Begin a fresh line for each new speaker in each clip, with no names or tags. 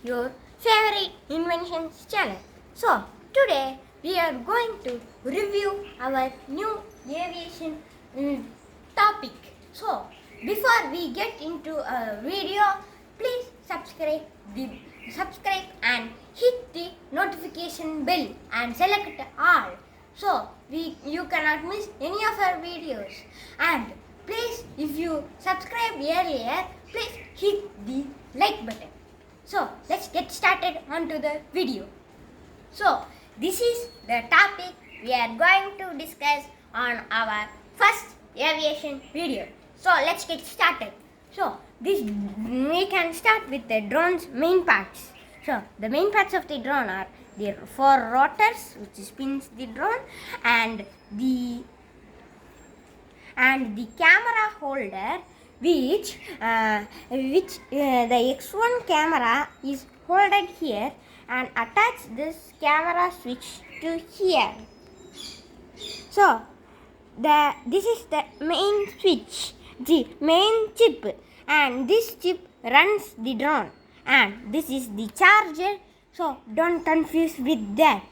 your favorite inventions channel. So, today we are going to review our new aviation topic. So, before we get into a video, please subscribe and hit the notification bell and select all. So, you cannot miss any of our videos. And please, if you subscribed earlier, please hit the like button. So let's get started onto the video. So this is the topic we are going to discuss on our first aviation video. So let's get started. So we can start with the drone's main parts. So the main parts of the drone are the four rotors, which spins the drone, and the camera holder, which the X1 camera is holded here, and attach this camera switch to here. So this is the main switch, the main chip, and this chip runs the drone, and this is the charger. So don't confuse with that.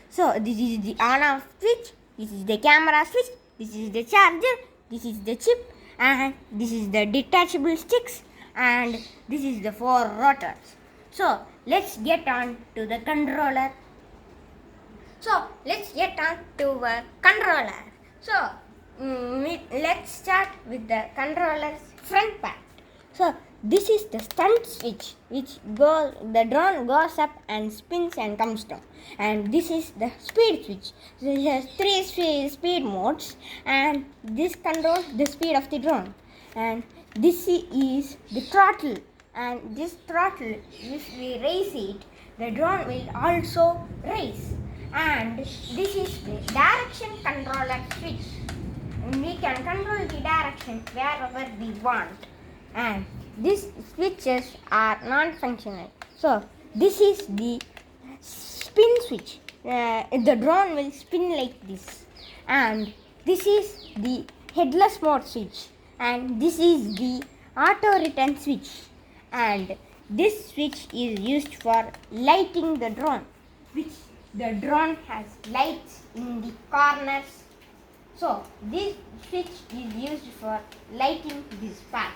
So this is the on-off switch, this is the camera switch, this is the charger, this is the chip, and this is the detachable sticks, and this is the four rotors. So let's get on to the controller. So let's get on to our controller. So let's start with the controller's front part. So this is the stunt switch, which the drone goes up and spins and comes down. And this is the speed switch. So it has three speed modes, and this controls the speed of the drone. And this is the throttle. And this throttle, if we raise it, the drone will also raise. And this is the direction controller switch. And we can control the direction wherever we want. And these switches are non-functional. So this is the spin switch. The drone will spin like this. And this is the headless mode switch. And this is the auto return switch. And this switch is used for lighting the drone, which the drone has lights in the corners. So this switch is used for lighting this part.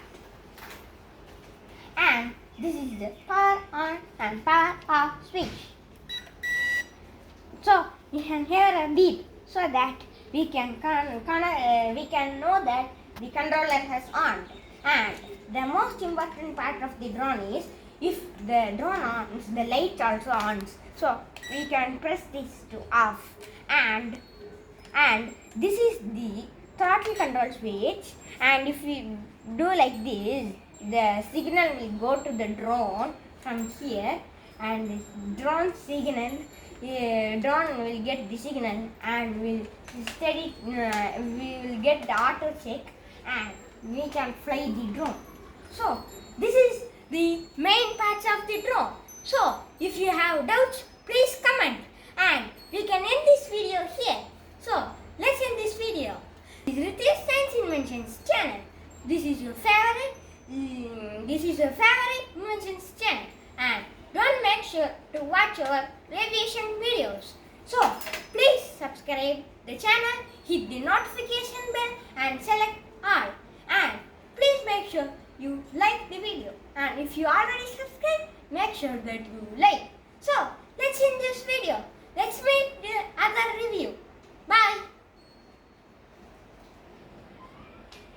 And this is the power on and power off switch. So you can hear a beep, so that we can know that the controller has on. And the most important part of the drone is, if the drone ons, the light also ons. So we can press this to off. And this is the throttle control switch. And if we do like this, the signal will go to the drone from here, and this drone will get the signal, and we will get the auto check, and we can fly the drone. So this is the main parts of the drone. So if you have doubts, please comment, and we can end this video here. So let's end this video. This is Ritesh Science Inventions channel. This is your favorite inventions channel, and don't make sure to watch our aviation videos. So please subscribe the channel, hit the notification bell, and select all. And please make sure you like the video. And if you already subscribed, make sure that you like.